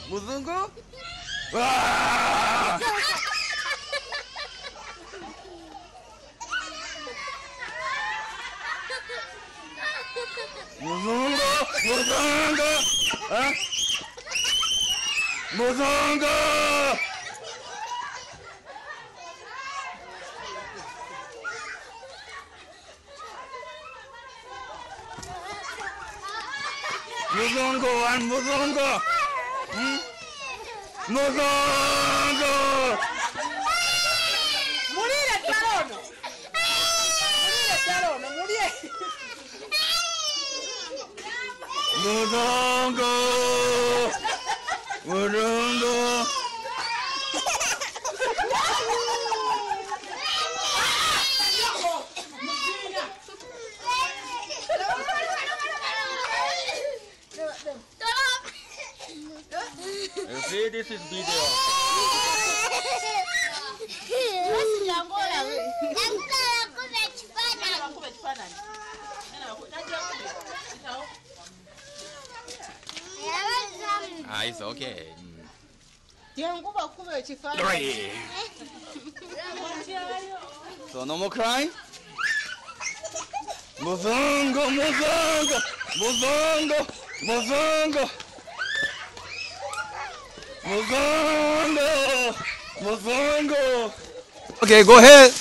무슨 거? 와! 무슨 거? 무슨 거? 어? 무슨 거? 무슨 거? 안 무슨 거? 응? 무슨 거? Morire pianono! Morire pianono, morire! 무슨 거? 무슨 거? You see, this is video. Ah, it's okay. Yanguba kuba ekifaananyi. So no more crying. 무슨 거, 무슨 거, 무슨 거, 무슨 거, 무슨 거, 무슨 거. Okay, go ahead.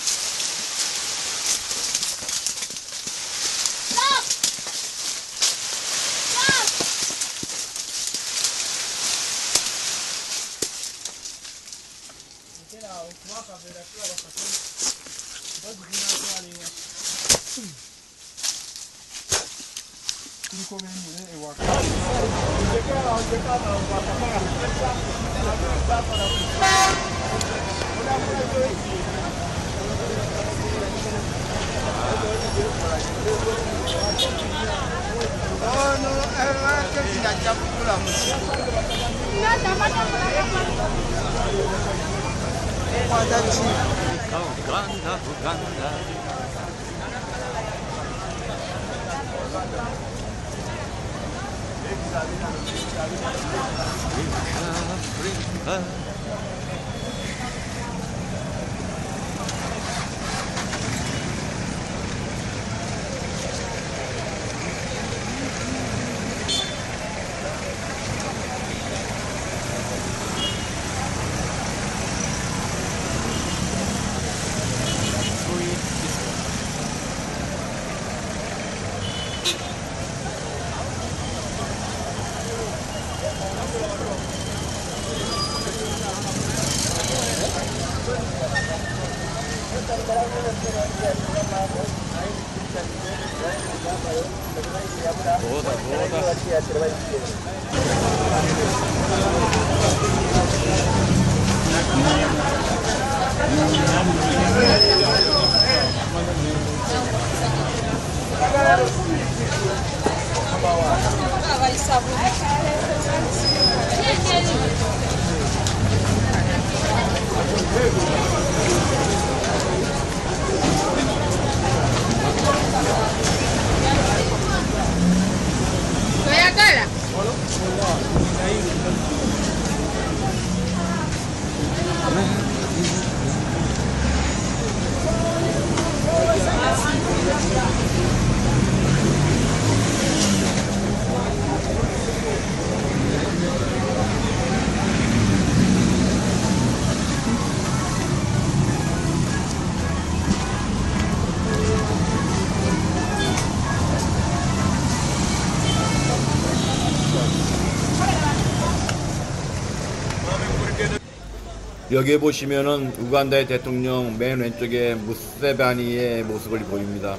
여기에 보시면은 우간다의 대통령 맨 왼쪽에 무세바니의 모습을 보입니다.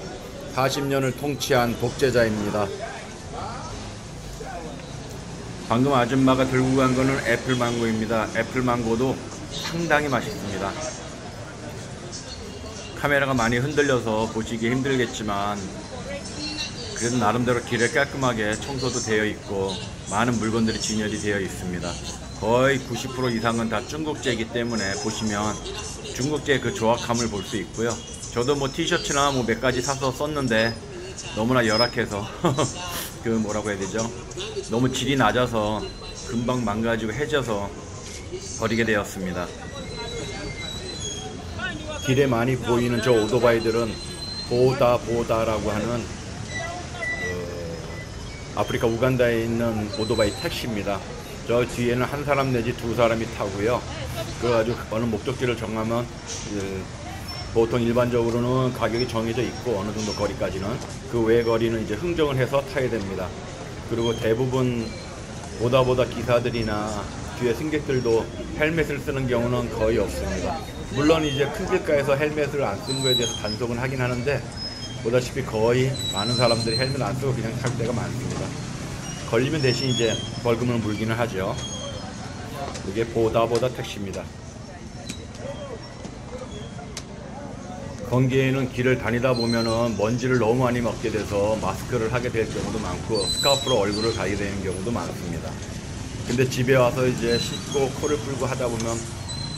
40년을 통치한 독재자입니다. 방금 아줌마가 들고 간 거는 애플망고입니다. 애플망고도 상당히 맛있습니다. 카메라가 많이 흔들려서 보시기 힘들겠지만 그래도 나름대로 길에 깔끔하게 청소도 되어 있고 많은 물건들이 진열이 되어 있습니다. 거의 90% 이상은 다 중국제이기 때문에 보시면 중국제의 그 조악함을 볼 수 있고요. 저도 뭐 티셔츠나 뭐 몇 가지 사서 썼는데 너무나 열악해서 그 뭐라고 해야 되죠? 너무 질이 낮아서 금방 망가지고 해져서 버리게 되었습니다. 길에 많이 보이는 저 오토바이들은 보다라고 하는 아프리카 우간다에 있는 오토바이 택시입니다. 저 뒤에는 한 사람 내지 두 사람이 타고요. 그래가지고 어느 목적지를 정하면 보통 일반적으로는 가격이 정해져 있고 어느 정도 거리까지는 그 외 거리는 이제 흥정을 해서 타야 됩니다. 그리고 대부분 보다 기사들이나 뒤에 승객들도 헬멧을 쓰는 경우는 거의 없습니다. 물론 이제 큰 길가에서 헬멧을 안 쓰는 거에 대해서 단속은 하긴 하는데 보다시피 거의 많은 사람들이 헬멧 안 쓰고 그냥 탈 때가 많습니다. 걸리면 대신 이제 벌금을 물기는 하죠. 이게 보다 택시입니다. 건기에는 길을 다니다 보면은 먼지를 너무 많이 먹게 돼서 마스크를 하게 될 경우도 많고 스카프로 얼굴을 가리게 되는 경우도 많습니다. 근데 집에 와서 이제 씻고 코를 풀고 하다 보면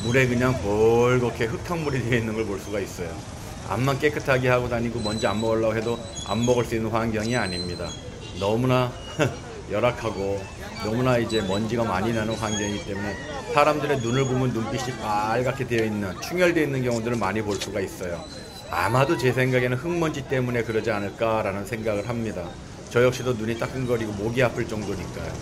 물에 그냥 벌겋게 흙탕물이 되어 있는 걸 볼 수가 있어요. 암만 깨끗하게 하고 다니고 먼지 안 먹으려고 해도 안 먹을 수 있는 환경이 아닙니다. 너무나 열악하고 너무나 이제 먼지가 많이 나는 환경이기 때문에 사람들의 눈을 보면 눈빛이 빨갛게 되어 있는, 충혈되어 있는 경우들을 많이 볼 수가 있어요. 아마도 제 생각에는 흙먼지 때문에 그러지 않을까라는 생각을 합니다. 저 역시도 눈이 따끔거리고 목이 아플 정도니까요.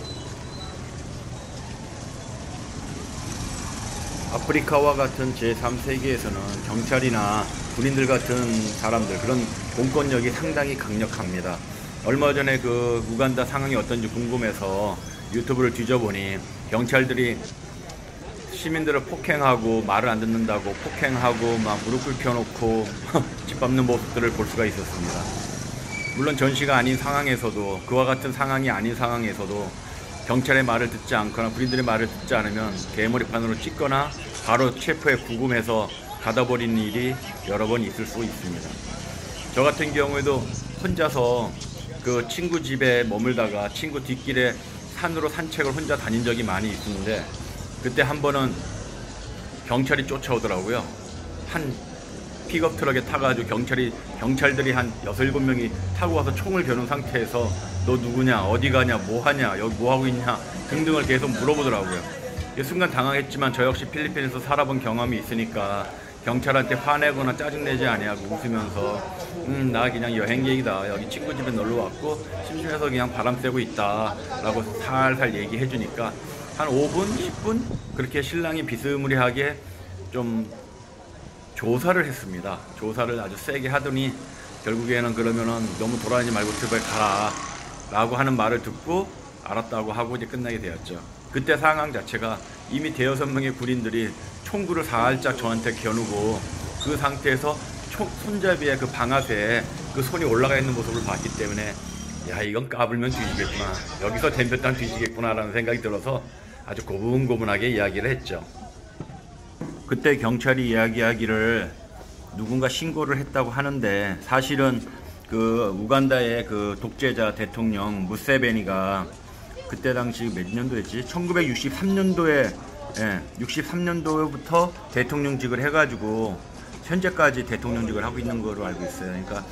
아프리카와 같은 제3세계에서는 경찰이나 군인들 같은 사람들, 그런 공권력이 상당히 강력합니다. 얼마 전에 그 우간다 상황이 어떤지 궁금해서 유튜브를 뒤져보니 경찰들이 시민들을 폭행하고 말을 안 듣는다고 폭행하고 막 무릎 꿇혀놓고 짓밟는 모습들을 볼 수가 있었습니다. 물론 전시가 아닌 상황에서도, 그와 같은 상황이 아닌 상황에서도 경찰의 말을 듣지 않거나 군인들의 말을 듣지 않으면 개머리판으로 찍거나 바로 체포에 구금해서 가다버리는 일이 여러 번 있을 수 있습니다. 저 같은 경우에도 혼자서 그 친구 집에 머물다가 친구 뒷길에 산으로 산책을 혼자 다닌 적이 많이 있었는데, 그때 한 번은 경찰이 쫓아오더라고요. 한 픽업 트럭에 타가지고 경찰들이 한 6, 7명이 타고 와서 총을 겨눈 상태에서 너 누구냐, 어디 가냐, 뭐 하냐, 여기 뭐 하고 있냐 등등을 계속 물어보더라고요. 순간 당황했지만 저 역시 필리핀에서 살아본 경험이 있으니까 경찰한테 화내거나 짜증내지 아니하고 웃으면서 나 그냥 여행객이다, 여기 친구 집에 놀러 왔고 심심해서 그냥 바람 쐬고 있다 라고 살살 얘기해 주니까 한 5분, 10분 그렇게 신랑이 비스무리하게 좀 조사를 했습니다. 조사를 아주 세게 하더니 결국에는 그러면은 너무 돌아다니지 말고 집에 가라 라고 하는 말을 듣고 알았다고 하고 이제 끝나게 되었죠. 그때 상황 자체가 이미 대여섯 명의 군인들이 총구를 살짝 저한테 겨누고 그 상태에서 손잡이에 그 방아쇠에 그 손이 올라가 있는 모습을 봤기 때문에 야, 이건 까불면 뒤지겠구나, 여기서 덤볐다면 뒤지겠구나 라는 생각이 들어서 아주 고분고분하게 이야기를 했죠. 그때 경찰이 이야기하기를 누군가 신고를 했다고 하는데, 사실은 그 우간다의 그 독재자 대통령 무세베니가 그때 당시 몇 년도였지? 1963년도에 63년도부터 대통령직을 해가지고 현재까지 대통령직을 하고 있는 거로 알고 있어요. 그러니까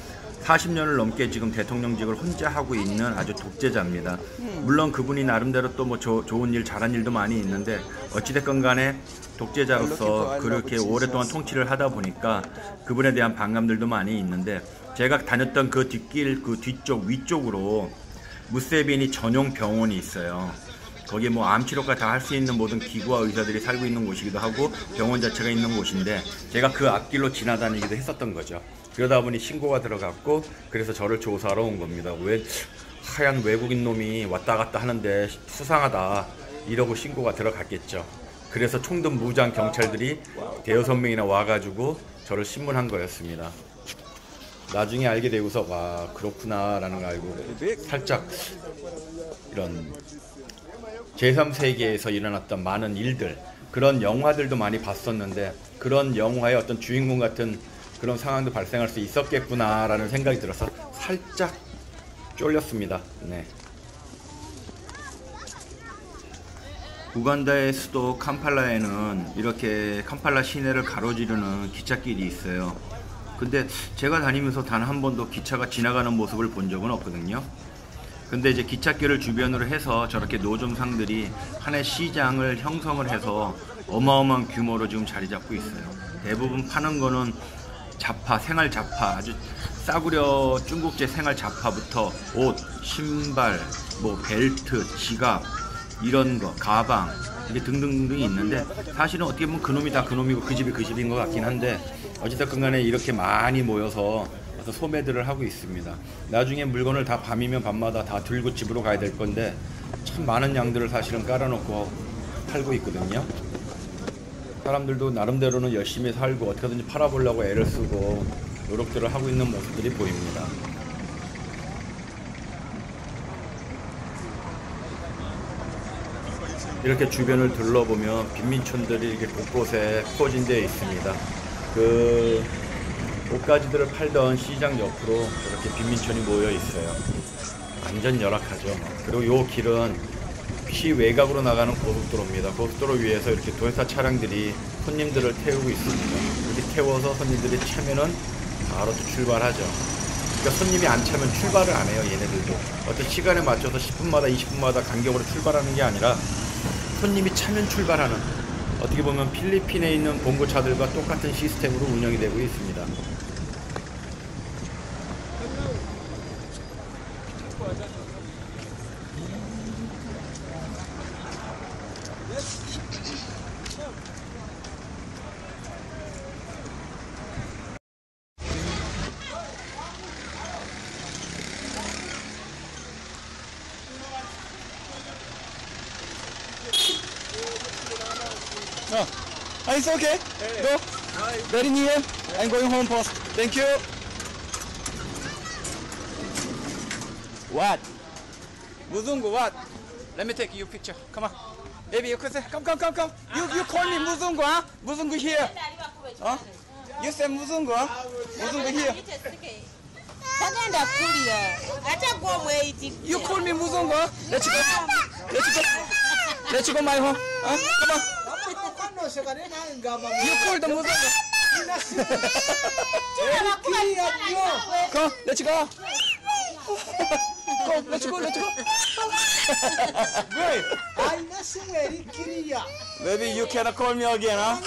40년을 넘게 지금 대통령직을 혼자 하고 있는 아주 독재자입니다. 물론 그분이 나름대로 또 뭐 좋은 일, 잘한 일도 많이 있는데 어찌됐건 간에 독재자로서 그렇게 오랫동안 통치를 하다 보니까 그분에 대한 반감들도 많이 있는데, 제가 다녔던 그 뒷길 그 뒤쪽 위쪽으로 무세베니 전용 병원이 있어요. 거기에 뭐 암치료까지 다 할 수 있는 모든 기구와 의사들이 살고 있는 곳이기도 하고 병원 자체가 있는 곳인데, 제가 그 앞길로 지나다니기도 했었던 거죠. 그러다 보니 신고가 들어갔고, 그래서 저를 조사하러 온 겁니다. 왜 하얀 외국인 놈이 왔다 갔다 하는데 수상하다 이러고 신고가 들어갔겠죠. 그래서 총든 무장 경찰들이 대여섯 명이나 와가지고 저를 신문한 거였습니다. 나중에 알게 되고서 와, 그렇구나 라는 걸 알고 살짝 이런 제3세계에서 일어났던 많은 일들, 그런 영화들도 많이 봤었는데 그런 영화의 어떤 주인공 같은 그런 상황도 발생할 수 있었겠구나 라는 생각이 들어서 살짝 쫄렸습니다. 네. 우간다의 수도 캄팔라에는 이렇게 캄팔라 시내를 가로지르는 기찻길이 있어요. 근데 제가 다니면서 단 한 번도 기차가 지나가는 모습을 본 적은 없거든요. 근데 이제 기찻길을 주변으로 해서 저렇게 노점상들이 하나의 시장을 형성을 해서 어마어마한 규모로 지금 자리 잡고 있어요. 대부분 파는 거는 잡화, 생활 잡화, 아주 싸구려 중국제 생활 잡화부터 옷, 신발, 뭐 벨트, 지갑 이런 거, 가방 이게 등등등이 있는데 사실은 어떻게 보면 그놈이 다 그놈이고 그 집이 그 집인 것 같긴 한데 어찌됐건 간에 이렇게 많이 모여서 소매들을 하고 있습니다. 나중에 물건을 다 밤이면 밤마다 다 들고 집으로 가야 될 건데 참 많은 양들을 사실은 깔아놓고 팔고 있거든요. 사람들도 나름대로는 열심히 살고 어떻게든지 팔아보려고 애를 쓰고 노력들을 하고 있는 모습들이 보입니다. 이렇게 주변을 둘러보면 빈민촌들이 이렇게 곳곳에 포진되어 있습니다. 그 옷가지들을 팔던 시장 옆으로 이렇게 빈민촌이 모여 있어요. 완전 열악하죠. 그리고 요 길은 시외곽으로 나가는 고속도로입니다. 고속도로 위에서 이렇게 도요타 차량들이 손님들을 태우고 있습니다. 이렇게 태워서 손님들이 차면은 바로 또 출발하죠. 그러니까 손님이 안 차면 출발을 안 해요. 얘네들도 어떤 시간에 맞춰서 10분마다 20분마다 간격으로 출발하는 게 아니라 손님이 차면 출발하는, 어떻게 보면 필리핀에 있는 봉고차들과 똑같은 시스템으로 운영이 되고 있습니다. It's okay. Go. Very near. I'm going home first. Thank you. What? Muzungu, what? Let me take you picture. Come on. Baby, you can say, come. You call me Muzungu, huh? Muzungu here. Huh? You say Muzungu, huh? Muzungu here. You call me Muzungu, huh? Let's go my home. Huh? Come on. You call the Muzungu. Come, let's go. Go, let's go. Maybe you cannot call me again, huh?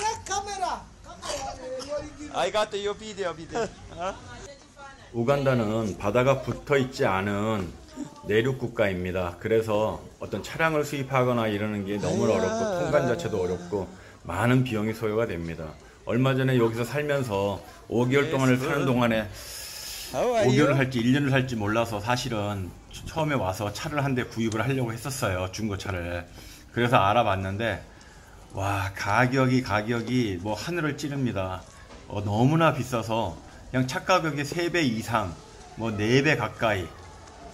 I got your video. Huh? 우간다는 바다가 붙어 있지 않은 내륙 국가입니다. 그래서 어떤 차량을 수입하거나 이러는 게 너무 어렵고 통관 자체도 어렵고 많은 비용이 소요가 됩니다. 얼마 전에 여기서 살면서 5개월 동안을 사는 동안에 5개월을 살지 1년을 살지 몰라서 사실은 처음에 와서 차를 한 대 구입을 하려고 했었어요. 중고차를. 그래서 알아봤는데 와, 가격이 뭐 하늘을 찌릅니다. 너무나 비싸서 그냥 차 가격의 3배 이상, 뭐 4배 가까이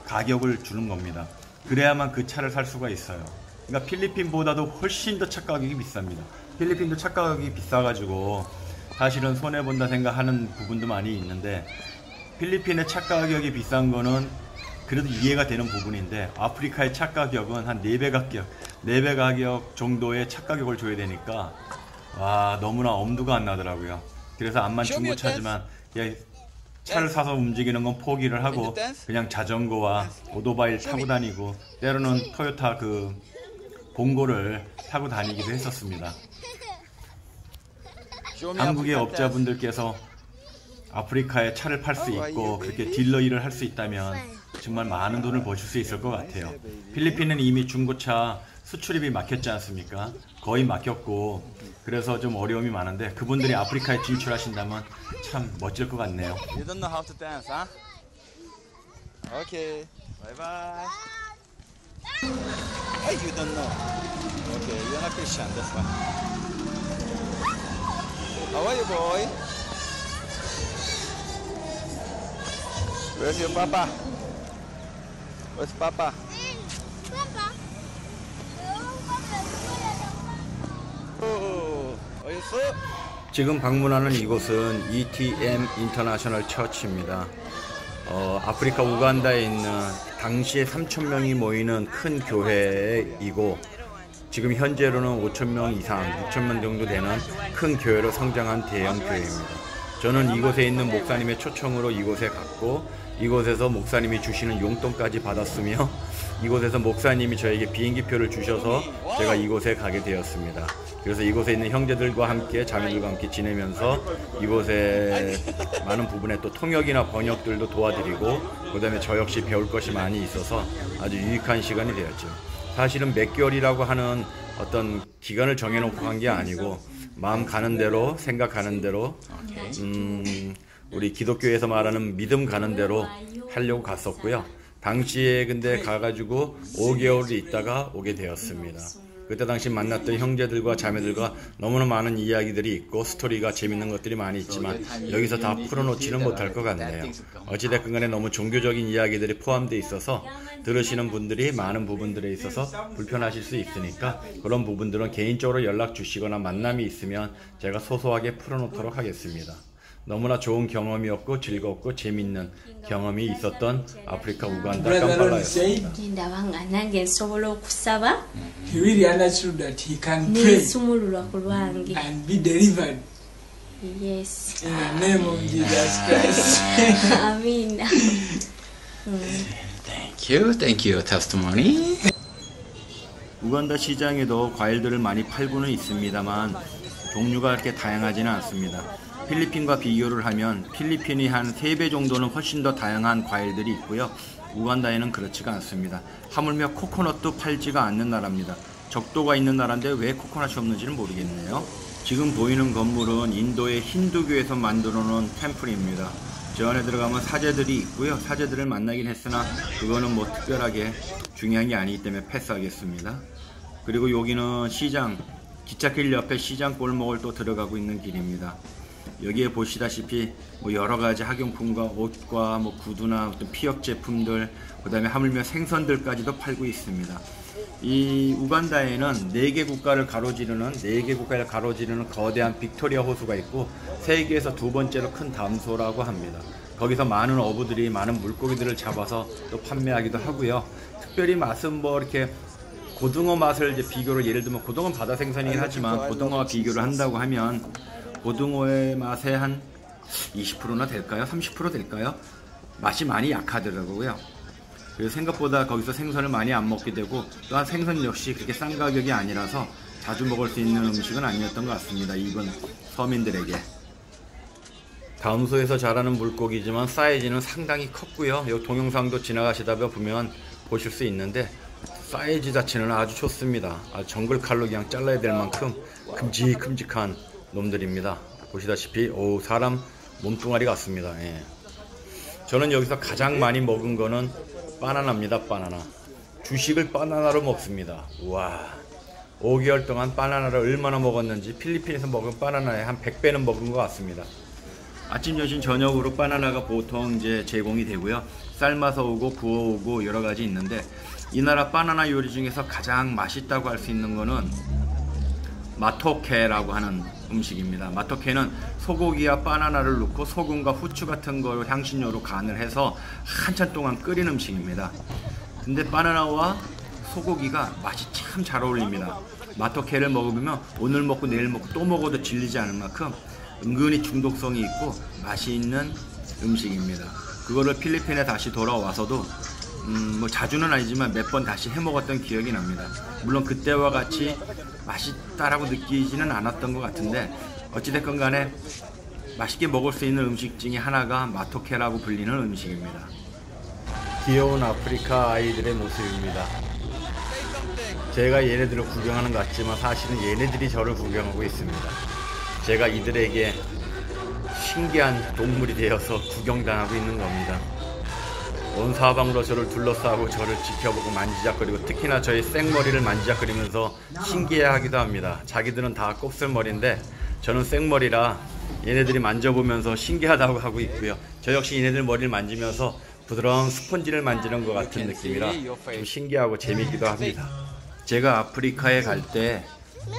가격을 주는 겁니다. 그래야만 그 차를 살 수가 있어요. 그러니까 필리핀보다도 훨씬 더 차 가격이 비쌉니다. 필리핀도 차 가격이 비싸가지고 사실은 손해본다 생각하는 부분도 많이 있는데 필리핀의 차 가격이 비싼 거는 그래도 이해가 되는 부분인데 아프리카의 차 가격은 한 4배 가격 정도의 차 가격을 줘야 되니까 와, 너무나 엄두가 안 나더라고요. 그래서 암만 중고차지만 차를 사서 움직이는 건 포기를 하고 그냥 자전거와 오토바이를 타고 다니고 때로는 토요타 그 봉고를 타고 다니기도 했었습니다. 한국의 업자분들께서 아프리카에 차를 팔 수 있고 그렇게 딜러 일을 할 수 있다면 정말 많은 돈을 버실 수 있을 것 같아요. 필리핀은 이미 중고차 수출입이 막혔지 않습니까? 거의 막혔고 그래서 좀 어려움이 많은데 그분들이 아프리카에 진출하신다면 참 멋질 것 같네요. You don't know how to dance, huh? Okay. Bye bye. Hey, you don't know. Okay, you're not Christian, that's why. How are you, boy? Where's your papa? Where's papa? Oh, 어딨어? 지금 방문하는 이곳은 ETM 인터내셔널 처치입니다. 아프리카 우간다에 있는 당시에 3,000명이 모이는 큰 교회이고 지금 현재로는 5,000명 이상, 6,000명 정도 되는 큰 교회로 성장한 대형 교회입니다. 저는 이곳에 있는 목사님의 초청으로 이곳에 갔고 이곳에서 목사님이 주시는 용돈까지 받았으며 이곳에서 목사님이 저에게 비행기표를 주셔서 제가 이곳에 가게 되었습니다. 그래서 이곳에 있는 형제들과 함께 자매들과 함께 지내면서 이곳에 많은 부분에 또 통역이나 번역들도 도와드리고 그 다음에 저 역시 배울 것이 많이 있어서 아주 유익한 시간이 되었죠. 사실은 몇 개월이라고 하는 어떤 기간을 정해놓고 간 게 아니고 마음 가는 대로 생각하는 대로 우리 기독교에서 말하는 믿음 가는 대로 하려고 갔었고요. 당시에 근데 가가지고 5개월이 있다가 오게 되었습니다. 그때 당시 만났던 형제들과 자매들과 너무나 많은 이야기들이 있고 스토리가 재밌는 것들이 많이 있지만 여기서 다 풀어놓지는 못할 것 같네요. 어찌됐건 간에 너무 종교적인 이야기들이 포함되어 있어서 들으시는 분들이 많은 부분들에 있어서 불편하실 수 있으니까 그런 부분들은 개인적으로 연락 주시거나 만남이 있으면 제가 소소하게 풀어놓도록 하겠습니다. 너무나 좋은 경험이었고 즐겁고 재밌는 경험이 있었던 아프리카 우간다 캄팔라였습니다. ndabanga nange nsobola okusaba He really understood that he can pray neesumulula ku lwange. and be delivered Yes. in the name of Jesus Christ. Amina. Thank you, testimony. 우간다 시장에도 과일들을 많이 팔고는 있습니다만 종류가 그렇게 다양하지는 않습니다. 필리핀과 비교를 하면 필리핀이 한 3배 정도는 훨씬 더 다양한 과일들이 있고요. 우간다에는 그렇지가 않습니다. 하물며 코코넛도 팔지가 않는 나라입니다. 적도가 있는 나라인데 왜 코코넛이 없는지는 모르겠네요. 지금 보이는 건물은 인도의 힌두교에서 만들어 놓은 템플입니다. 저 안에 들어가면 사제들이 있고요. 사제들을 만나긴 했으나 그거는 뭐 특별하게 중요한 게 아니기 때문에 패스하겠습니다. 그리고 여기는 시장, 기찻길 옆에 시장 골목을 또 들어가고 있는 길입니다. 여기에 보시다시피 뭐 여러가지 학용품과 옷과 뭐 구두나 어떤 피혁 제품들, 그 다음에 하물며 생선들까지도 팔고 있습니다. 이 우간다에는 4개 국가를 가로지르는 거대한 빅토리아 호수가 있고 세계에서 2번째로 큰 담소라고 합니다. 거기서 많은 어부들이 많은 물고기들을 잡아서 또 판매하기도 하고요. 특별히 맛은 뭐 이렇게 고등어 맛을 이제 비교로 예를 들면 고등어는 바다 생선이긴 하지만 고등어와 비교를 한다고 하면 고등어의 맛에 한 20%나 될까요? 30% 될까요? 맛이 많이 약하더라고요. 그래서 생각보다 거기서 생선을 많이 안 먹게 되고 또한 생선 역시 그렇게 싼 가격이 아니라서 자주 먹을 수 있는 음식은 아니었던 것 같습니다. 이번 서민들에게. 담소에서 자라는 물고기지만 사이즈는 상당히 컸고요. 이 동영상도 지나가시다 보면 보실 수 있는데 사이즈 자체는 아주 좋습니다. 정글 칼로 그냥 잘라야 될 만큼 큼직큼직한 놈들입니다. 보시다시피 사람 몸뚱아리 같습니다. 예. 저는 여기서 가장 많이 먹은 거는 바나나입니다. 바나나. 주식을 바나나로 먹습니다. 와, 5개월 동안 바나나를 얼마나 먹었는지 필리핀에서 먹은 바나나의 한 100배는 먹은 것 같습니다. 아침, 점심, 저녁으로 바나나가 보통 이제 제공이 되고요. 삶아서 오고 구워 오고 여러 가지 있는데 이 나라 바나나 요리 중에서 가장 맛있다고 할 수 있는 거는 마토케라고 하는 음식입니다. 마토케는 소고기와 바나나를 넣고 소금과 후추 같은 걸 향신료로 간을 해서 한참 동안 끓인 음식입니다. 근데 바나나와 소고기가 맛이 참 잘 어울립니다. 마토케를 먹으면 오늘 먹고 내일 먹고 또 먹어도 질리지 않을 만큼 은근히 중독성이 있고 맛이 있는 음식입니다. 그거를 필리핀에 다시 돌아와서도 뭐 자주는 아니지만 몇 번 다시 해먹었던 기억이 납니다. 물론 그때와 같이 맛있다라고 느끼지는 않았던 것 같은데 어찌됐건 간에 맛있게 먹을 수 있는 음식 중에 하나가 마토케라고 불리는 음식입니다. 귀여운 아프리카 아이들의 모습입니다. 제가 얘네들을 구경하는 것 같지만 사실은 얘네들이 저를 구경하고 있습니다. 제가 이들에게 신기한 동물이 되어서 구경당하고 있는 겁니다. 온 사방으로 저를 둘러싸고 저를 지켜보고 만지작거리고 특히나 저의 생머리를 만지작거리면서 신기해하기도 합니다. 자기들은 다 곱슬머리인데 저는 생머리라 얘네들이 만져보면서 신기하다고 하고 있고요. 저 역시 얘네들 머리를 만지면서 부드러운 스펀지를 만지는 것 같은 느낌이라 좀 신기하고 재미있기도 합니다. 제가 아프리카에 갈 때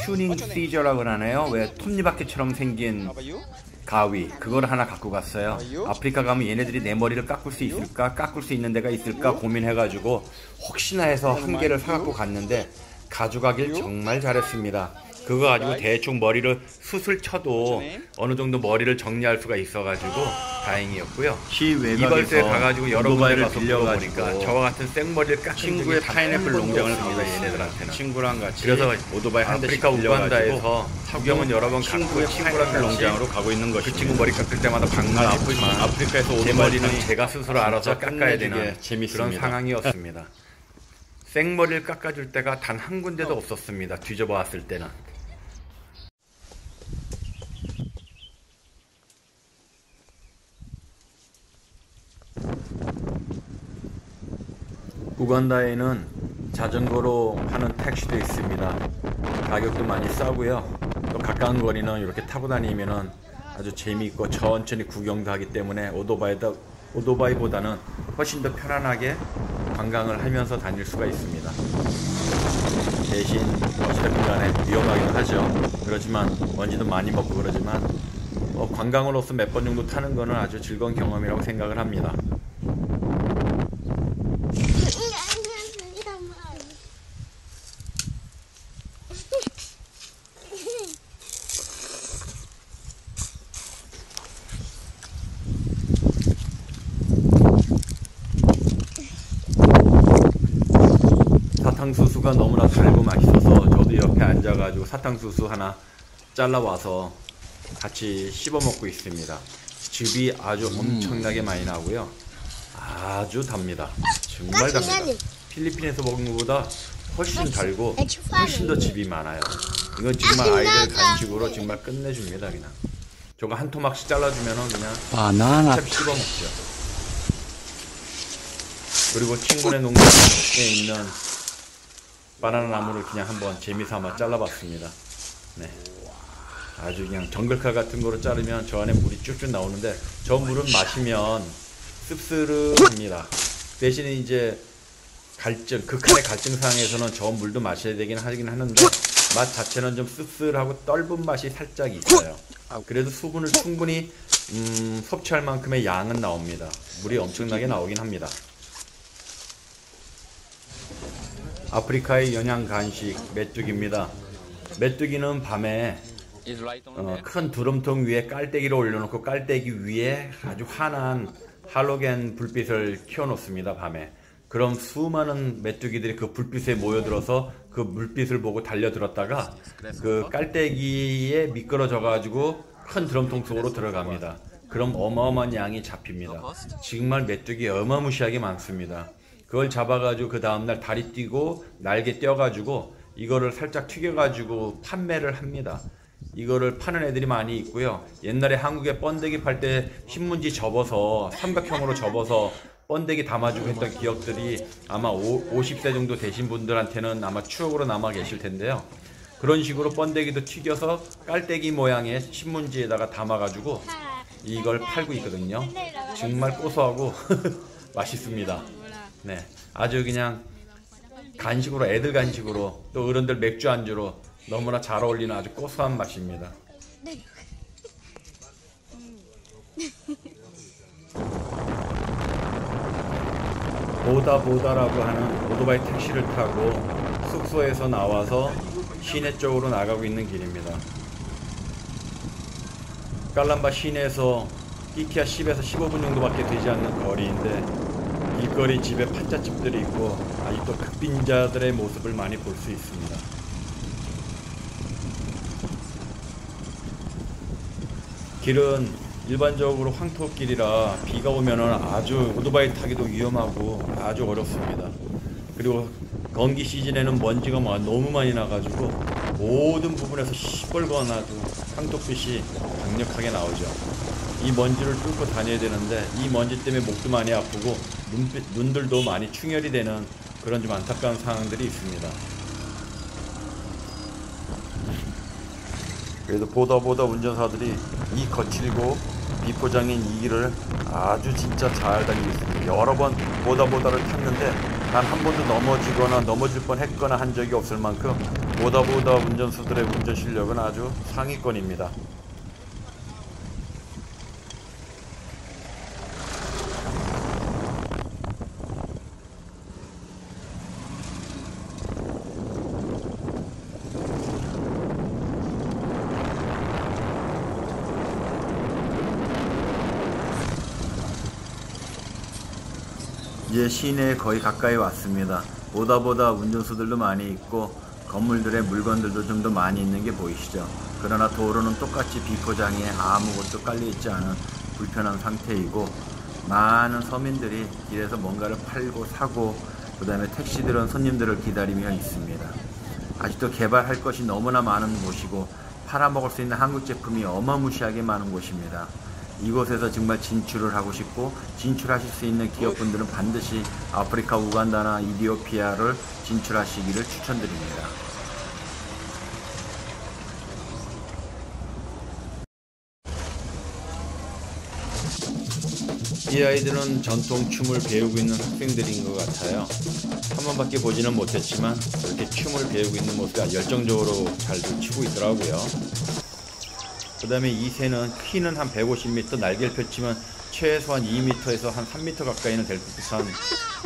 튜닝 시저라고 하나요? 왜 톱니바퀴처럼 생긴 가위 그걸 하나 갖고 갔어요. 아프리카 가면 얘네들이 내 머리를 깎을 수 있을까? 깎을 수 있는 데가 있을까? 고민해가지고 혹시나 해서 한 개를 사갖고 갔는데 가져가길 정말 잘했습니다. 그거 가지고 대충 머리를 숱을 쳐도 어느 정도 머리를 정리할 수가 있어가지고 다행이었고요. 이발소에 가가지고 여러 군데 가서 빌려보니까 저와 같은 생머리를 깎은 친구의 파인애플 농장을 갑니다. 얘네들한테는 친구랑 같이. 그래서 오토바이 한 대씩 우간다에서 구경은 여러 번 갔고 친구랑 농장으로 가고 있는 것이. 그 친구 머리 깎을 때마다 방문 아프지만 아프리카에서 제 머리는 제가 스스로 알아서 깎아야 되는 그런 상황이었습니다. 생머리를 깎아줄 때가 단 한 군데도 없었습니다. 뒤져보았을 때는. 우간다에는 자전거로 하는 택시도 있습니다. 가격도 많이 싸고요. 또 가까운 거리는 이렇게 타고 다니면은 아주 재미있고 천천히 구경도 하기 때문에 오토바이보다는 훨씬 더 편안하게 관광을 하면서 다닐 수가 있습니다. 대신 어찌됐든 간에 위험하긴 하죠. 그렇지만 먼지도 많이 먹고 그러지만 관광으로서 몇 번 정도 타는 거는 아주 즐거운 경험이라고 생각을 합니다. 사탕수수가 너무나 달고 맛있어서 저도 옆에 앉아가지고 사탕수수 하나 잘라와서 같이 씹어 먹고 있습니다. 즙이 아주 엄청나게 많이 나고요. 아주 답니다. 정말 답니다. 필리핀에서 먹은 것보다 훨씬 달고 훨씬 더 즙이 많아요. 이건 정말 아이들 간식으로 정말 끝내줍니다. 그냥 저거 한 토막씩 잘라주면 그냥 바나나 참 씹어 먹죠. 그리고 친구네 농장에 있는 바나나 나무를 그냥 한번 재미삼아 잘라봤습니다. 네. 아주 그냥 정글칼 같은 거로 자르면 저 안에 물이 쭉쭉 나오는데 저 물은 마시면 씁쓸합니다. 대신에 이제 극한의 갈증상에서는 저 물도 마셔야 되긴 하긴 하는데 맛 자체는 좀 씁쓸하고 떫은 맛이 살짝 있어요. 그래도 수분을 충분히 섭취할 만큼의 양은 나옵니다. 물이 엄청나게 나오긴 합니다. 아프리카의 영양 간식 메뚜기입니다. 메뚜기는 밤에 큰 드럼통 위에 깔때기를 올려놓고 깔때기 위에 아주 환한 할로겐 불빛을 켜놓습니다. 밤에. 그럼 수많은 메뚜기들이 그 불빛에 모여들어서 그 불빛을 보고 달려들었다가 그 깔때기에 미끄러져 가지고 큰 드럼통 속으로 들어갑니다. 그럼 어마어마한 양이 잡힙니다. 정말 메뚜기 어마무시하게 많습니다. 그걸 잡아가지고 그 다음날 다리 띄고 날개 떼어가지고 이거를 살짝 튀겨가지고 판매를 합니다. 이거를 파는 애들이 많이 있고요. 옛날에 한국에 번데기 팔 때 신문지 접어서 삼각형으로 접어서 번데기 담아주고 했던 기억들이 아마 50세 정도 되신 분들한테는 아마 추억으로 남아 계실 텐데요. 그런 식으로 번데기도 튀겨서 깔때기 모양의 신문지에다가 담아가지고 이걸 팔고 있거든요. 정말 고소하고 맛있습니다. 네, 아주 그냥 간식으로, 애들 간식으로, 또 어른들 맥주 안주로 너무나 잘 어울리는 아주 고소한 맛입니다. 보다라고 하는 오토바이 택시를 타고 숙소에서 나와서 시내 쪽으로 나가고 있는 길입니다. 깔람바 시내에서 이케아 10에서 15분 정도밖에 되지 않는 거리인데 길거리 집에 판잣집들이 있고 아직도 극빈자들의 모습을 많이 볼 수 있습니다. 길은 일반적으로 황토길이라 비가 오면은 아주 오토바이 타기도 위험하고 아주 어렵습니다. 그리고 건기 시즌에는 먼지가 너무 많이 나가지고 모든 부분에서 시뻘건 아주 황토빛이 강력하게 나오죠. 이 먼지를 뚫고 다녀야 되는데 이 먼지 때문에 목도 많이 아프고 눈들도 많이 충혈이 되는 그런 좀 안타까운 상황들이 있습니다. 그래도 보다 운전사들이 이 거칠고 비포장인 이 길을 아주 진짜 잘 달리고 있습니다. 여러 번 보다를 탔는데 단 한 번도 넘어지거나 넘어질 뻔 했거나 한 적이 없을 만큼 보다 운전수들의 운전 실력은 아주 상위권입니다. 이제 시내에 거의 가까이 왔습니다. 보다 운전수들도 많이 있고 건물들의 물건들도 좀 더 많이 있는 게 보이시죠. 그러나 도로는 똑같이 비포장에 아무것도 깔려있지 않은 불편한 상태이고, 많은 서민들이 길에서 뭔가를 팔고 사고 그 다음에 택시들은 손님들을 기다리며 있습니다. 아직도 개발할 것이 너무나 많은 곳이고 팔아먹을 수 있는 한국 제품이 어마무시하게 많은 곳입니다. 이곳에서 정말 진출을 하고 싶고 진출하실 수 있는 기업분들은 반드시 아프리카 우간다나 이디오피아를 진출하시기를 추천드립니다. 이 아이들은 전통 춤을 배우고 있는 학생들인 것 같아요. 한 번밖에 보지는 못했지만 이렇게 춤을 배우고 있는 모습이 아주 열정적으로 잘 추고 있더라고요. 그 다음에 이 새는 키는 한 150m, 날개를 펼치면 최소한 2m에서 한 3m 가까이는 될 듯한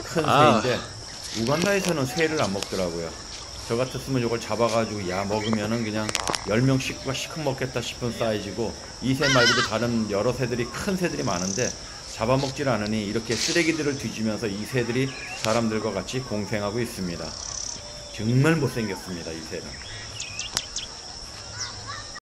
큰 새인데, 우간다에서는 새를 안 먹더라고요. 저 같았으면 이걸 잡아가지고 먹으면은 그냥 10명 식구가 시큼 먹겠다 싶은 사이즈고, 이 새 말고도 다른 여러 새들이, 큰 새들이 많은데 잡아먹질 않으니 이렇게 쓰레기들을 뒤지면서 이 새들이 사람들과 같이 공생하고 있습니다. 정말 못생겼습니다, 이 새는.